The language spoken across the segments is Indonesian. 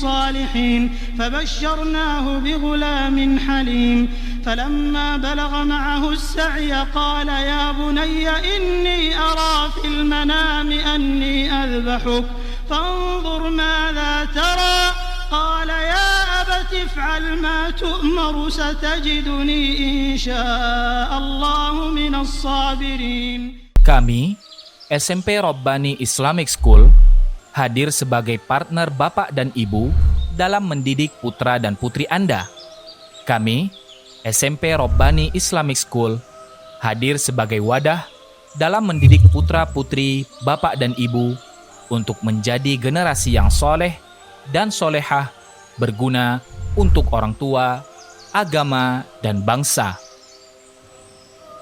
الصالحين فبشرناه بغلام حليم فلما بلغ معه السعي قال يا بني إني أرى في المنام أني أذبحك فانظر ماذا ترى قال يا أبت افعل ما تؤمر ستجدني إن شاء الله من الصابرين. Kami, SMP Robbani Islamic School, hadir sebagai partner Bapak dan Ibu dalam mendidik putra dan putri Anda. Kami, SMP Robbani Islamic School, hadir sebagai wadah dalam mendidik putra-putri Bapak dan Ibu untuk menjadi generasi yang soleh dan solehah, berguna untuk orang tua, agama, dan bangsa.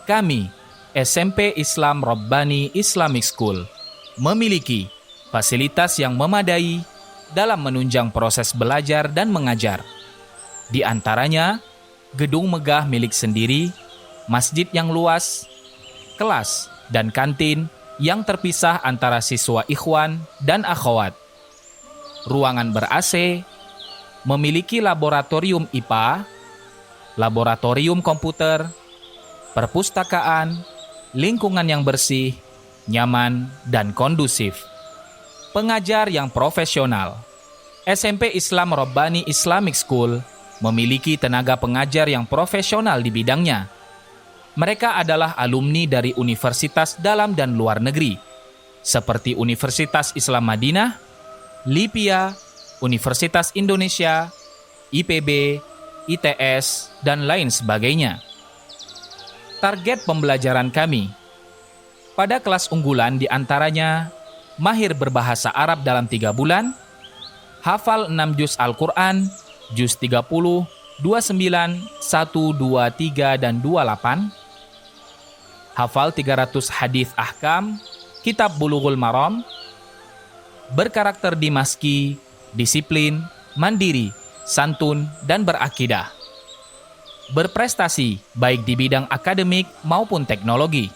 Kami, SMP Islam Robbani Islamic School, memiliki fasilitas yang memadai dalam menunjang proses belajar dan mengajar. Di antaranya, gedung megah milik sendiri, masjid yang luas, kelas dan kantin yang terpisah antara siswa ikhwan dan akhwat, ruangan ber-AC, memiliki laboratorium IPA, laboratorium komputer, perpustakaan, lingkungan yang bersih, nyaman, dan kondusif. Pengajar yang profesional. SMP Islam Robbani Islamic School memiliki tenaga pengajar yang profesional di bidangnya. Mereka adalah alumni dari universitas dalam dan luar negeri, seperti Universitas Islam Madinah, Lipia, Universitas Indonesia, IPB, ITS, dan lain sebagainya. Target pembelajaran kami. Pada kelas unggulan diantaranya, mahir berbahasa Arab dalam 3 bulan, hafal 6 juz Al-Quran, juz 30, 29, 1, 2, 3, dan 28, hafal 300 hadis ahkam, kitab Bulughul Maram, berkarakter dimaski, disiplin, mandiri, santun, dan berakidah. Berprestasi baik di bidang akademik maupun teknologi.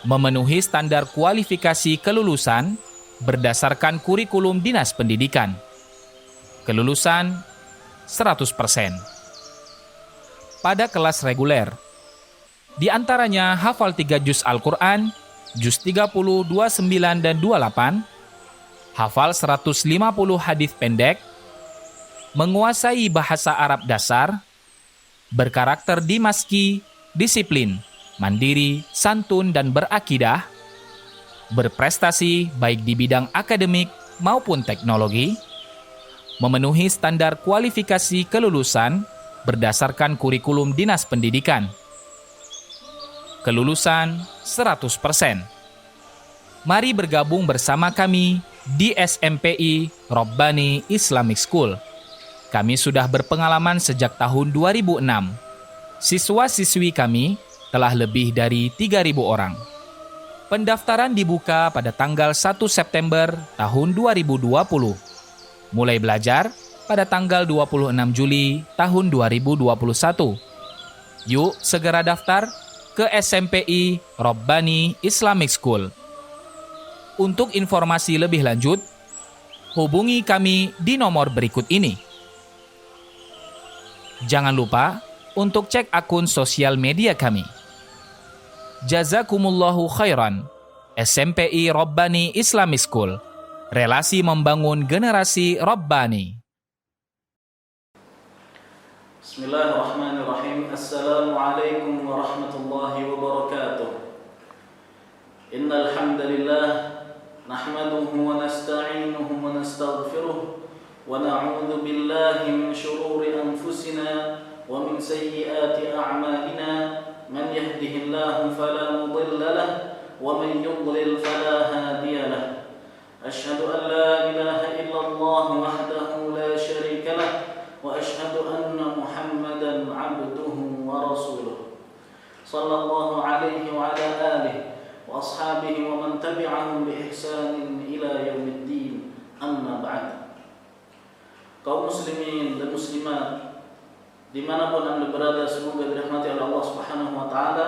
Memenuhi standar kualifikasi kelulusan berdasarkan kurikulum Dinas Pendidikan. Kelulusan 100%. Pada kelas reguler, di antaranya hafal 3 juz Al-Quran, juz 30, 29, dan 28, hafal 150 hadis pendek, menguasai bahasa Arab dasar, berkarakter dimaski, disiplin, mandiri, santun, dan berakidah, berprestasi baik di bidang akademik maupun teknologi, memenuhi standar kualifikasi kelulusan berdasarkan kurikulum Dinas Pendidikan. Kelulusan 100%. Mari bergabung bersama kami di SMPI Robbani Islamic School. Kami sudah berpengalaman sejak tahun 2006. Siswa-siswi kami telah lebih dari 3.000 orang. Pendaftaran dibuka pada tanggal 1 September tahun 2020. Mulai belajar pada tanggal 26 Juli tahun 2021. Yuk segera daftar ke SMPI Robbani Islamic School. Untuk informasi lebih lanjut, hubungi kami di nomor berikut ini. Jangan lupa untuk cek akun sosial media kami. Jazakumullahu khairan. SMPI Robbani Islamic School. Relasi membangun generasi Robbani. Bismillahirrahmanirrahim. Assalamualaikum warahmatullahi wabarakatuh. Innal hamdalillah nahmaduhu wa nasta'inuhu wa nastaghfiruh wa na'udzu billahi min shururi anfusina wa min sayyiati a'malina man yahdihillahu fala mudilla lahu wa man yudlil fala hadiya lahu. Asyhadu an la ilaha illallah wahdahu la syarika lahu wa asyhadu anna Muhammadan 'abduhu wa rasuluh. Sallallahu alaihi wa ala alihi wa ashabihi wa man tabi'ahum bi ihsanin ila yaumiddin. Amma ba'd. Kaum muslimin dan muslimat dimanapun anda berada, semoga dirahmati oleh Allah Subhanahu wa taala.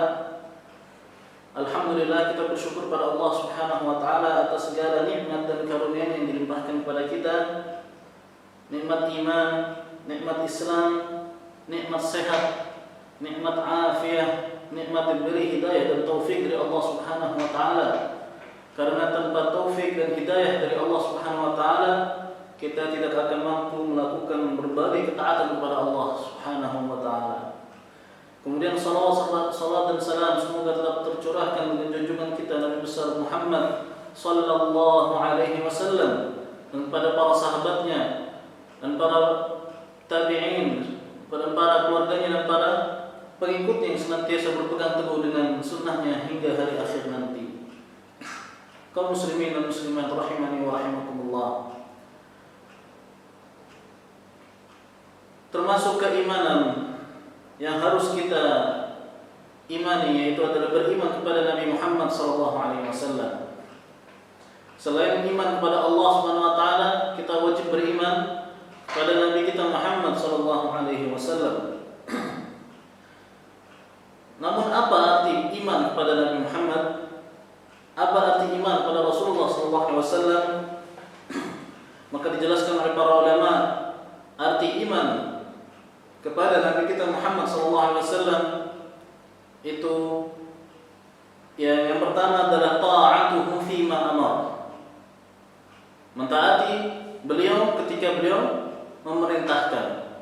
Alhamdulillah, kita bersyukur pada Allah Subhanahu wa taala atas segala nikmat dan karunia yang dilimpahkan kepada kita. nikmat iman, nikmat Islam, nikmat sehat, nikmat afiah, nikmat diberi hidayah dan taufik dari Allah Subhanahu wa taala. Karena tanpa taufik dan hidayah dari Allah Subhanahu wa taala, kita tidak akan mampu melakukan berbagai ketaatan kepada Allah Subhanahu wa taala. Kemudian salat dan salam semoga tetap tercurahkan dengan junjungan kita Nabi besar Muhammad sallallahu alaihi wasallam dan pada para sahabatnya dan para tabi'in, pada para keluarganya dan para pengikutnya yang senantiasa berpegang teguh dengan sunnahnya hingga hari akhir nanti. Kaum muslimin dan muslimat rahimani wa rahimakumullah. Termasuk keimanan yang harus kita imani yaitu adalah beriman kepada Nabi Muhammad SAW. Selain iman kepada Allah Subhanahu wa taala, kita wajib beriman kepada Nabi kita Muhammad SAW. Namun apa arti iman kepada Nabi Muhammad? Apa arti iman kepada Rasulullah SAW? Maka dijelaskan oleh para ulama, arti iman kepada Nabi kita Muhammad SAW itu yang pertama adalah ta'atuhu fima amar, mentaati beliau ketika beliau memerintahkan.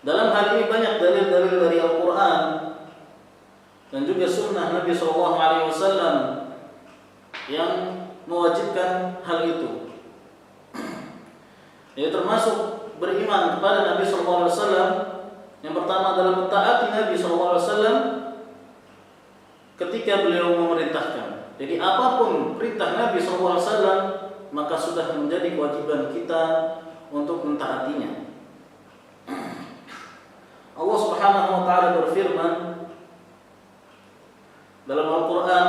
Dalam hal ini banyak dalil-dalil dari Al-Quran dan juga sunnah Nabi SAW yang mewajibkan hal itu. Jadi termasuk beriman kepada Nabi SAW, yang pertama adalah mentaati Nabi SAW ketika beliau memerintahkan. Jadi apapun perintah Nabi SAW, maka sudah menjadi kewajiban kita untuk mentaatinya. Allah Subhanahu wa taala berfirman dalam Al-Qur'an,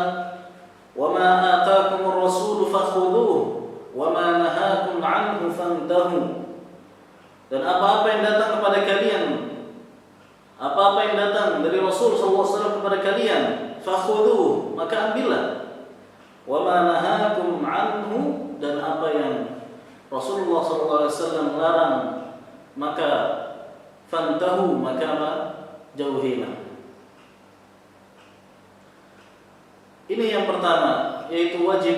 "Wa ma ataakumur rasul fakhudhuhu wa ma nahakum 'anhu fantahu." Dan apa-apa yang datang kepada kalian, apa-apa yang datang dari Rasul SAW kepada kalian, fakhudhuhu, maka ambillah. Wa ma nahakum 'anhu, dan apa yang Rasulullah SAW melarang, maka fantahu, maka apa? Jauhilah. Ini yang pertama, yaitu wajib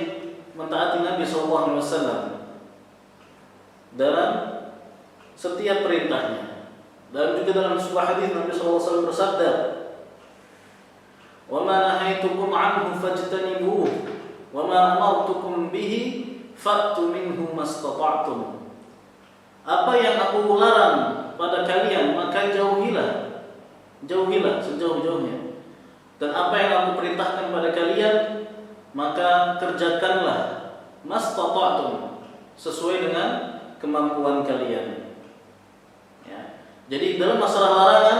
mentaati Nabi SAW dalam setiap perintahnya. Dan juga dalam sebuah hadis Nabi SAW bersabda, "Wa ma nahaitukum 'anhu fajtanibuhu, wa ma amartukum bihi fa'tu minhu mastata'tum." Apa yang aku larang pada kalian, maka jauhilah. Jauhilah sejauh-jauhnya. Dan apa yang aku perintahkan pada kalian, maka kerjakanlah mastata'tum, sesuai dengan kemampuan kalian. Ya. Jadi dalam masalah larangan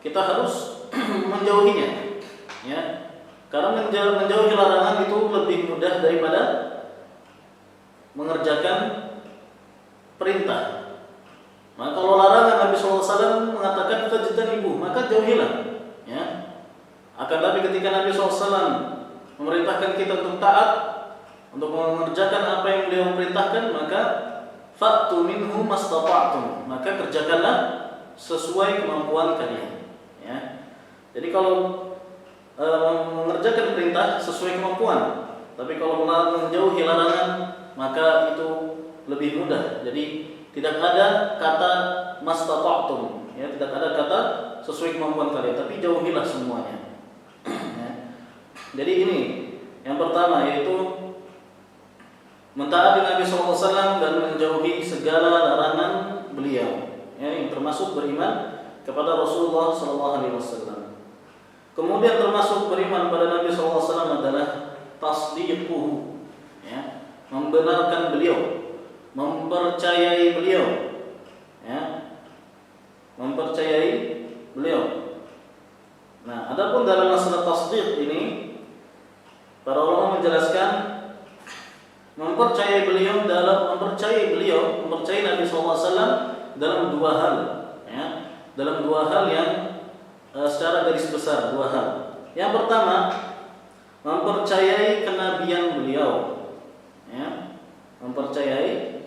kita harus menjauhinya. Ya. Karena menjauhi larangan itu lebih mudah daripada mengerjakan perintah. Maka kalau larangan Nabi SAW mengatakan fajtanibuh, maka jauhilah. Ya. Akan tapi ketika Nabi SAW memerintahkan kita untuk taat, untuk mengerjakan apa yang beliau perintahkan, maka fa'tu minhu mastata'tum, maka kerjakanlah sesuai kemampuan kalian. Ya. Jadi kalau mengerjakan perintah sesuai kemampuan, tapi kalau menjauhi larangan, maka itu lebih mudah. Jadi tidak ada kata mastata'tum, ya, tidak ada kata sesuai kemampuan kalian, tapi jauhilah semuanya. Ya. Jadi ini yang pertama, yaitu mentaati Nabi SAW dan menjauhi segala larangan beliau. Ya, yang termasuk beriman kepada Rasulullah SAW. Kemudian termasuk beriman pada Nabi SAW adalah tasdiquhu, ya, membenarkan beliau, mempercayai beliau, ya, mempercayai beliau. Nah, adapun dalam masalah tasdiq ini, para ulama menjelaskan mempercayai beliau, mempercayai Nabi SAW dalam dua hal, ya, dalam dua hal yang secara garis besar, dua hal. Yang pertama, mempercayai kenabian beliau, ya, mempercayai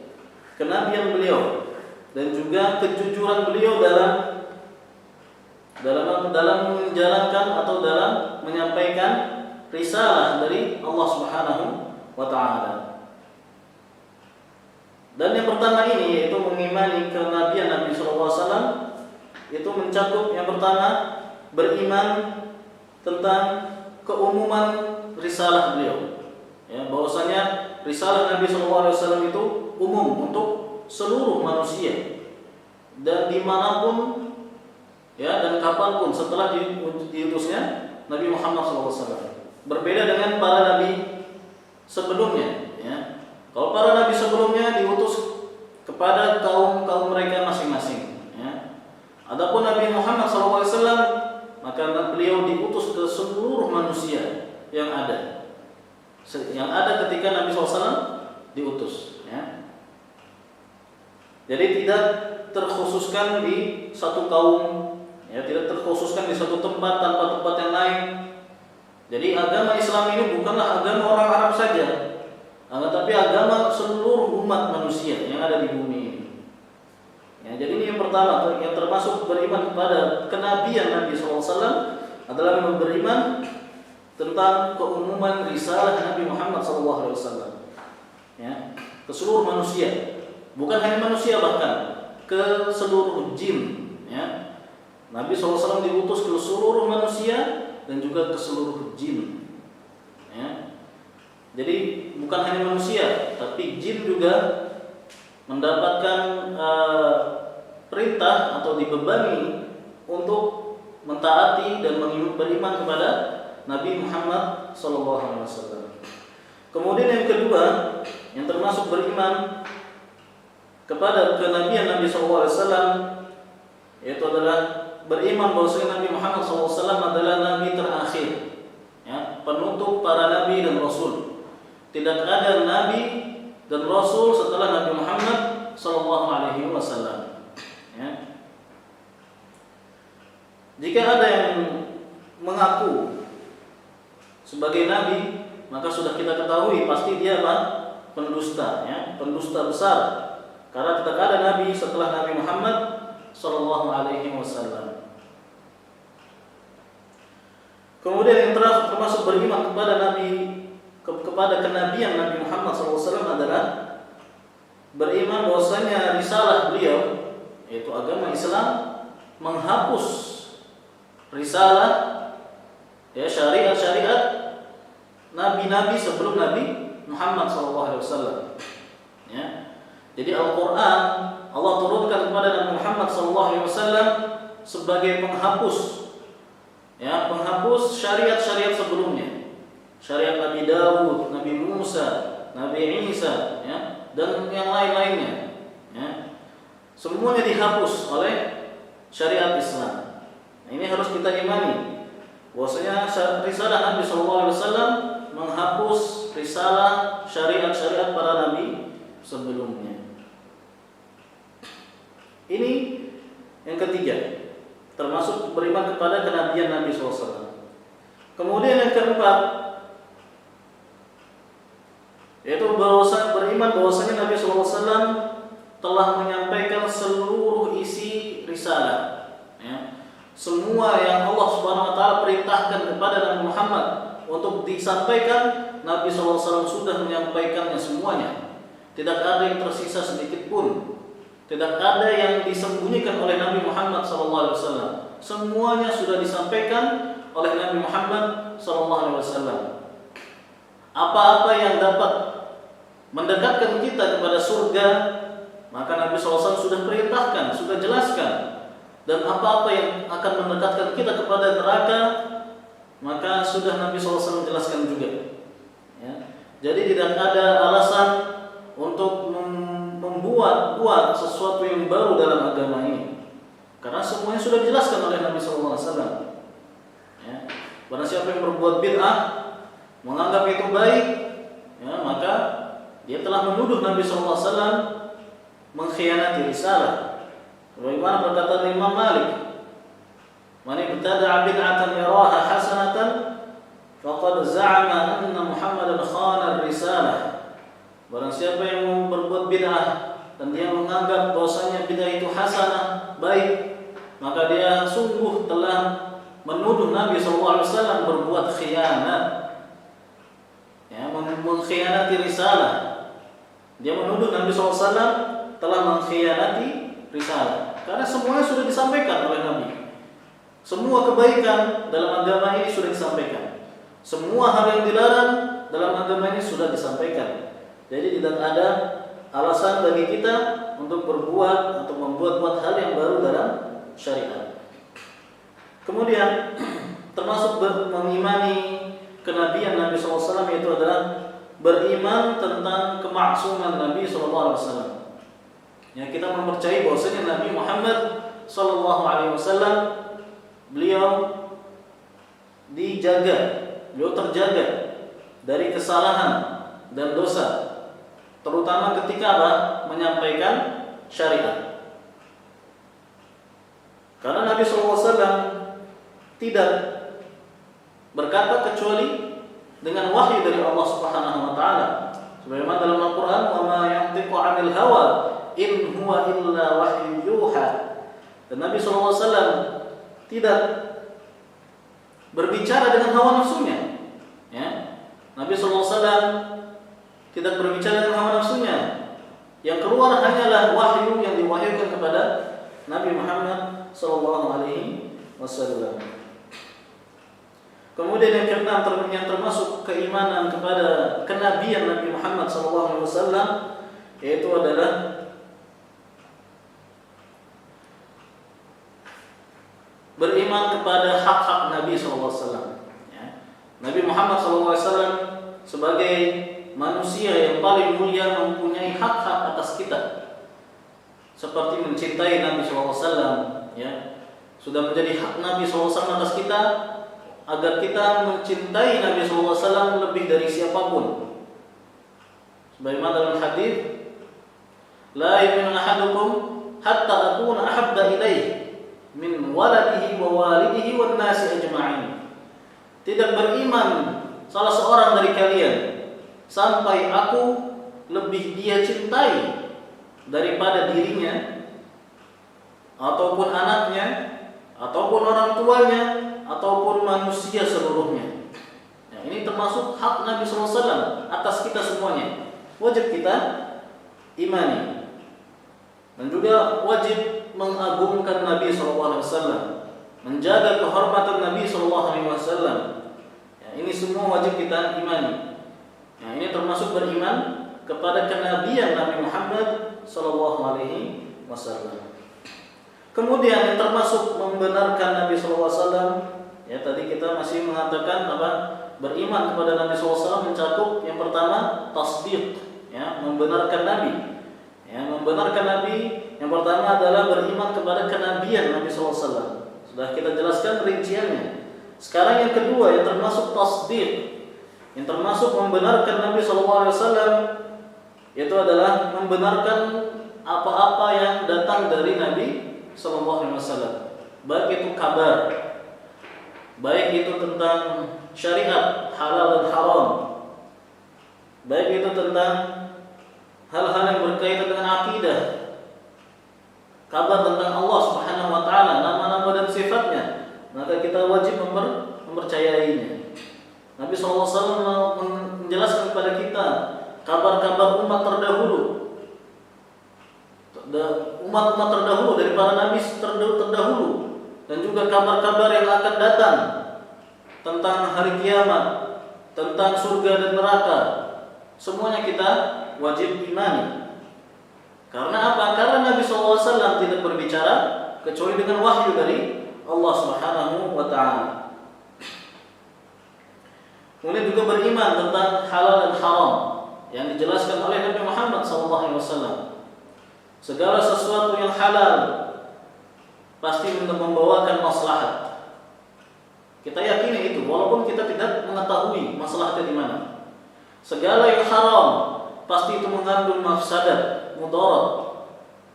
kenabian beliau dan juga kejujuran beliau dalam menjalankan atau dalam menyampaikan risalah dari Allah Subhanahu wa taala. Dan yang pertama ini yaitu mengimani kenabian Nabi sallallahu alaihi wasallam itu mencakup yang pertama beriman tentang keumuman risalah beliau. Ya, bahwasanya risalah Nabi sallallahu alaihi wasallam itu umum untuk seluruh manusia dan dimanapun ya dan kapanpun setelah diutusnya Nabi Muhammad SAW. Berbeda dengan para nabi sebelumnya. Ya. Kalau para nabi sebelumnya diutus kepada kaum mereka masing-masing. Ya. Adapun Nabi Muhammad SAW maka beliau diutus ke seluruh manusia yang ada ketika Nabi SAW diutus. Ya. Jadi tidak terkhususkan di satu kaum. Ya, tidak terkhususkan di satu tempat tanpa tempat yang lain. Jadi agama Islam ini bukanlah agama orang Arab saja, tapi agama seluruh umat manusia yang ada di bumi ini. Ya, jadi ini yang pertama yang termasuk beriman kepada kenabian Nabi SAW adalah beriman tentang keumuman risalah Nabi Muhammad SAW. Ya, ke seluruh manusia, bukan hanya manusia bahkan ke seluruh jin. Ya. Nabi SAW diutus ke seluruh manusia dan juga ke seluruh jin. Ya. Jadi bukan hanya manusia, tapi jin juga mendapatkan perintah atau dibebani untuk mentaati dan beriman kepada Nabi Muhammad SAW. Kemudian yang kedua, yang termasuk beriman kepada kenabian Nabi SAW, yaitu adalah beriman bahwasanya Nabi Muhammad SAW adalah Nabi terakhir, ya, penutup para Nabi dan Rasul. Tidak ada Nabi dan Rasul setelah Nabi Muhammad SAW. Ya. Jika ada yang mengaku sebagai Nabi, maka sudah kita ketahui pasti dia pendusta, ya, pendusta besar. Karena tidak ada Nabi setelah Nabi Muhammad SAW. Kemudian yang termasuk beriman kepada kenabian Nabi Muhammad SAW adalah beriman bahwasanya risalah beliau, yaitu agama Islam, menghapus risalah, ya, syariat-syariat nabi-nabi sebelum Nabi Muhammad SAW. Ya. Jadi Al-Quran Allah turunkan kepada Nabi Muhammad SAW sebagai penghapus. Ya, penghapus syariat-syariat sebelumnya, syariat Nabi Dawud, Nabi Musa, Nabi Isa, ya, dan yang lain-lainnya. Ya. Semuanya dihapus oleh syariat Islam. Nah, ini harus kita imani. Bahwasanya risalah Nabi SAW menghapus risalah syariat-syariat para nabi sebelumnya. Ini yang ketiga, termasuk beriman kepada kenabian Nabi SAW. Kemudian yang keempat, yaitu beriman bahwasanya Nabi SAW telah menyampaikan seluruh isi risalah. Ya. Semua yang Allah Subhanahu Wa Taala perintahkan kepada Nabi Muhammad untuk disampaikan, Nabi SAW sudah menyampaikannya semuanya. Tidak ada yang tersisa sedikit pun. Tidak ada yang disembunyikan oleh Nabi Muhammad SAW. Semuanya sudah disampaikan oleh Nabi Muhammad SAW. Apa-apa yang dapat mendekatkan kita kepada surga, maka Nabi SAW sudah perintahkan, sudah jelaskan. Dan apa-apa yang akan mendekatkan kita kepada neraka, maka sudah Nabi SAW jelaskan juga. Ya. Jadi tidak ada alasan untuk membuat sesuatu yang baru dalam agama ini, karena semuanya sudah dijelaskan oleh Nabi SAW. Ya. Barang siapa yang berbuat bid'ah, menganggap itu baik, ya, maka dia telah menuduh Nabi SAW mengkhianati risalah. Bagaimana perkataan Imam Malik, "Man ibtada'a bid'atan yaraha hasanatan faqad za'ama anna Muhammadan khana ar-risalah." Barang siapa yang berbuat bid'ah dan dan dia menganggap bahwasanya bid'ah itu hasanah, baik, maka dia sungguh telah menuduh Nabi SAW berbuat khianat, ya, mengkhianati risalah. Dia menuduh Nabi SAW telah mengkhianati risalah, karena semuanya sudah disampaikan oleh Nabi. Semua kebaikan dalam agama ini sudah disampaikan. Semua hal yang dilarang dalam agama ini sudah disampaikan. Jadi tidak ada alasan bagi kita untuk berbuat atau membuat hal yang baru dalam syariat. Kemudian termasuk mengimani kenabian Nabi SAW itu adalah beriman tentang kemaksuman Nabi SAW. Ya, kita mempercayai bahwasanya Nabi Muhammad SAW beliau dijaga, beliau terjaga dari kesalahan dan dosa, terutama ketika menyampaikan syariat. Karena Nabi SAW tidak berkata kecuali dengan wahyu dari Allah Subhanahu wa taala. Sebagaimana dalam Al-Qur'an, "Wa ma yantiqu 'anil hawa in huwa illa wahyu yuha." Dan Nabi SAW tidak berbicara dengan hawa nafsunya. Ya. Nabi SAW tidak berbicara dengan hawa nafsunya. Yang keluar hanyalah wahyu yang diwahyukan kepada Nabi Muhammad SAW. Kemudian yang keenam, yang termasuk keimanan kepada kenabian Nabi Muhammad SAW, yaitu adalah beriman kepada hak-hak Nabi SAW. Ya. Nabi Muhammad SAW sebagai manusia yang paling mulia mempunyai hak-hak atas kita, seperti mencintai Nabi SAW. Ya. Sudah menjadi hak Nabi SAW atas kita agar kita mencintai Nabi SAW lebih dari siapapun. Sebagaimana dalam hadis, "La yu'minu ahadukum hatta akuna ahabba ilaihi min waladihi wa walidihi wan nasi ajma'in." Tidak beriman salah seorang dari kalian sampai aku lebih dia cintai daripada dirinya, ataupun anaknya, ataupun orang tuanya, ataupun manusia seluruhnya. Ya, ini termasuk hak Nabi SAW atas kita semuanya. Wajib kita imani. Dan juga wajib mengagungkan Nabi SAW, menjaga kehormatan Nabi SAW. Ya, ini semua wajib kita imani. Ya, ini termasuk beriman kepada kenabian Nabi Muhammad SAW. Kemudian yang termasuk membenarkan Nabi SAW, ya tadi kita masih mengatakan beriman kepada Nabi SAW mencakup yang pertama tasdiq, ya, membenarkan Nabi. Ya, membenarkan Nabi yang pertama adalah beriman kepada kenabian Nabi SAW. Sudah kita jelaskan rinciannya. Sekarang yang kedua yang termasuk tasdiq, yang termasuk membenarkan Nabi SAW, yaitu adalah membenarkan apa-apa yang datang dari Nabi SAW, baik itu kabar, baik itu tentang syariat halal dan haram, baik itu tentang hal-hal yang berkaitan dengan akidah, kabar tentang Allah Subhanahu wa taala, nama-nama dan sifatnya, maka kita wajib mempercayainya. Nabi SAW menjelaskan kepada kita kabar-kabar umat terdahulu, umat-umat terdahulu dari para nabi terdahulu, dan juga kabar-kabar yang akan datang tentang hari kiamat, tentang surga dan neraka. Semuanya kita wajib imani. Karena apa? Karena Nabi SAW tidak berbicara kecuali dengan wahyu dari Allah Subhanahu wa taala. Kemudian juga beriman tentang halal dan haram yang dijelaskan oleh Nabi Muhammad SAW. Segala sesuatu yang halal pasti membawakan maslahat. Kita yakini itu, walaupun kita tidak mengetahui maslahatnya di mana. Segala yang haram pasti itu mengandung mafsadat, mudarat.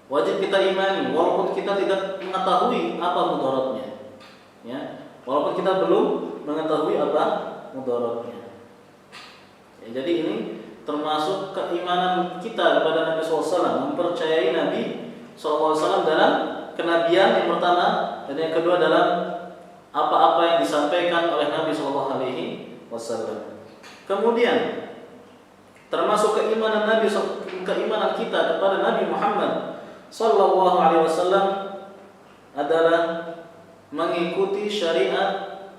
Wajib kita imani, walaupun kita tidak mengetahui apa mudaratnya. Ya, walaupun kita belum mengetahui apa mudaratnya. Ya, jadi ini termasuk keimanan kita kepada Nabi SAW, mempercayai Nabi SAW dalam kenabian yang pertama, dan yang kedua dalam apa-apa yang disampaikan oleh Nabi SAW. Kemudian termasuk keimanan kita kepada Nabi Muhammad SAW adalah mengikuti syariat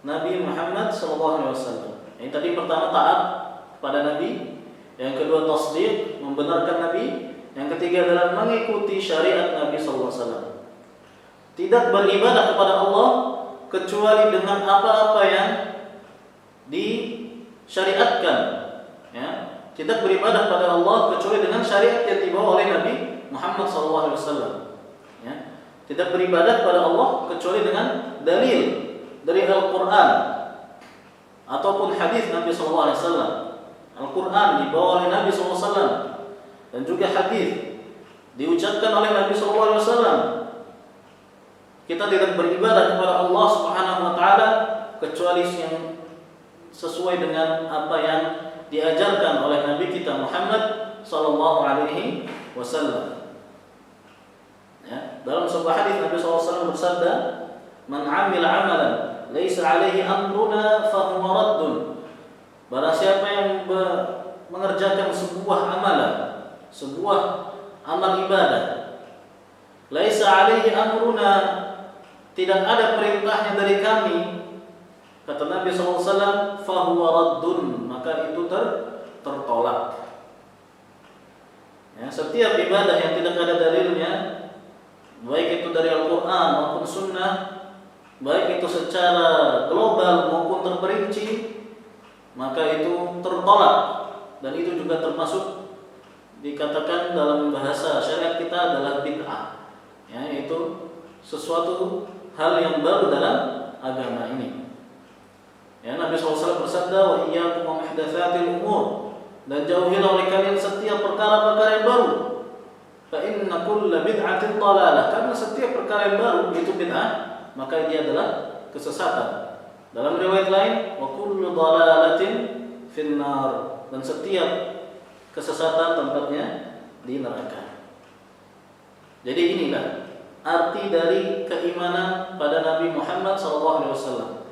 Nabi Muhammad SAW. Yang tadi pertama taat kepada Nabi, yang kedua tasdiq, membenarkan Nabi, yang ketiga adalah mengikuti syariat Nabi SAW. Tidak beribadah kepada Allah kecuali dengan apa-apa yang disyariatkan, ya. Tidak beribadah kepada Allah kecuali dengan syariat yang dibawa oleh Nabi Muhammad SAW, ya. Tidak beribadah kepada Allah kecuali dengan dalil dari Al-Quran ataupun hadis Nabi SAW. Al-Quran dibawa oleh Nabi SAW dan juga hadis diucapkan oleh Nabi SAW. Kita tidak beribadah kepada Allah Subhanahu wa taala kecuali yang sesuai dengan apa yang diajarkan oleh Nabi kita Muhammad sallallahu alaihi wasallam. Ya, dalam sebuah hadis Nabi SAW bersabda, "Man 'amila 'amalan laisa 'alaihi amruna fa huwa raddun." Barang siapa yang mengerjakan sebuah amalan, sebuah amal ibadah, laisa 'alaihi amruna, tidak ada perintahnya dari kami, kata Nabi SAW, fahuwa raddun, maka itu tertolak. Ya, setiap ibadah yang tidak ada dalilnya, baik itu dari Al-Quran maupun Sunnah, baik itu secara global maupun terperinci, maka itu tertolak. Dan itu juga termasuk dikatakan dalam bahasa syariat kita adalah bid'ah, ya, yaitu sesuatu hal yang baru dalam agama ini. Ya, Nabi SAW bersabda, "Wa iyyakum wa muhdatsatil umur," dan jauhilah oleh kalian setiap perkara-perkara yang baru. Fa inna kulla bid'atin dhalalah, karena setiap perkara yang baru itu bid'ah, maka dia adalah kesesatan. Dalam riwayat lain, "Wa kullu dhalalatin finnar," dan setiap kesesatan tempatnya di neraka. Jadi inilah arti dari keimanan pada Nabi Muhammad SAW.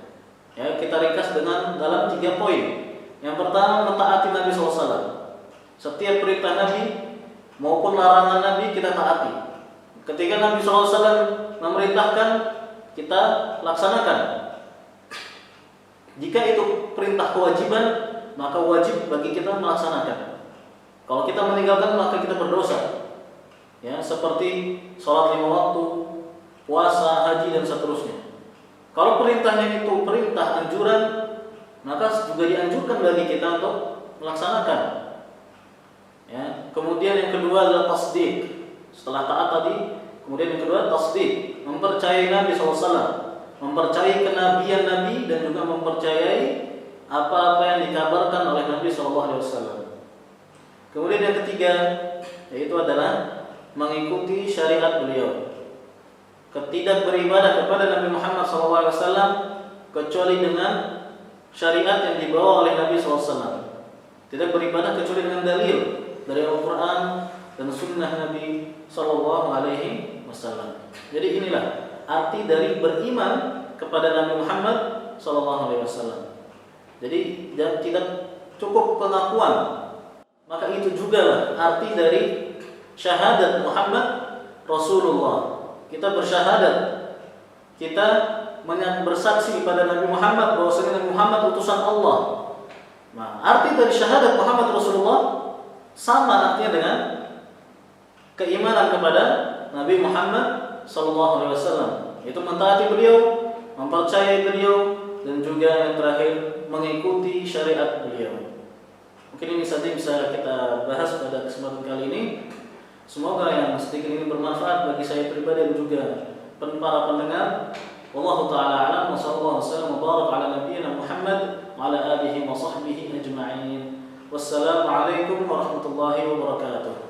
Ya, kita ringkas dalam 3 poin. Yang pertama, mentaati Nabi SAW. Setiap perintah Nabi maupun larangan Nabi kita taati. Ketika Nabi SAW memerintahkan, kita laksanakan. Jika itu perintah kewajiban, maka wajib bagi kita melaksanakan. Kalau kita meninggalkan, maka kita berdosa. Ya, seperti sholat 5 waktu, puasa, haji, dan seterusnya. Kalau perintahnya itu perintah anjuran, maka juga dianjurkan bagi kita untuk melaksanakan. Ya, kemudian yang kedua adalah tasdik. Setelah taat tadi, kemudian yang kedua tasdik, mempercayai Nabi SAW, mempercayai kenabian Nabi, dan juga mempercayai apa-apa yang dikabarkan oleh Nabi SAW. Kemudian yang ketiga, yaitu adalah mengikuti syariat beliau. Tidak beribadah kepada Nabi Muhammad SAW kecuali dengan syariat yang dibawa oleh Nabi SAW. Tidak beribadah kecuali dengan dalil dari Al-Quran dan Sunnah Nabi SAW. Jadi inilah arti dari beriman kepada Nabi Muhammad SAW. Jadi tidak cukup pengakuan, maka itu juga arti dari syahadat Muhammad Rasulullah. Kita bersyahadat, kita bersaksi pada Nabi Muhammad bahwasanya Nabi Muhammad utusan Allah. Nah, arti dari syahadat Muhammad Rasulullah sama artinya dengan keimanan kepada Nabi Muhammad SAW. Itu mentaati beliau, mempercayai beliau, dan juga yang terakhir mengikuti syariat beliau. Mungkin ini saja bisa kita bahas pada kesempatan kali ini. Semoga yang sedikit ini bermanfaat bagi saya pribadi dan juga para pendengar. Wallahu ta'ala a'lam, wa sallallahu wasallam wa barak ala nabiyyina Muhammad wa ala alihi wa sahbihi ajma'in. Wassalamu alaikum warahmatullahi wabarakatuh.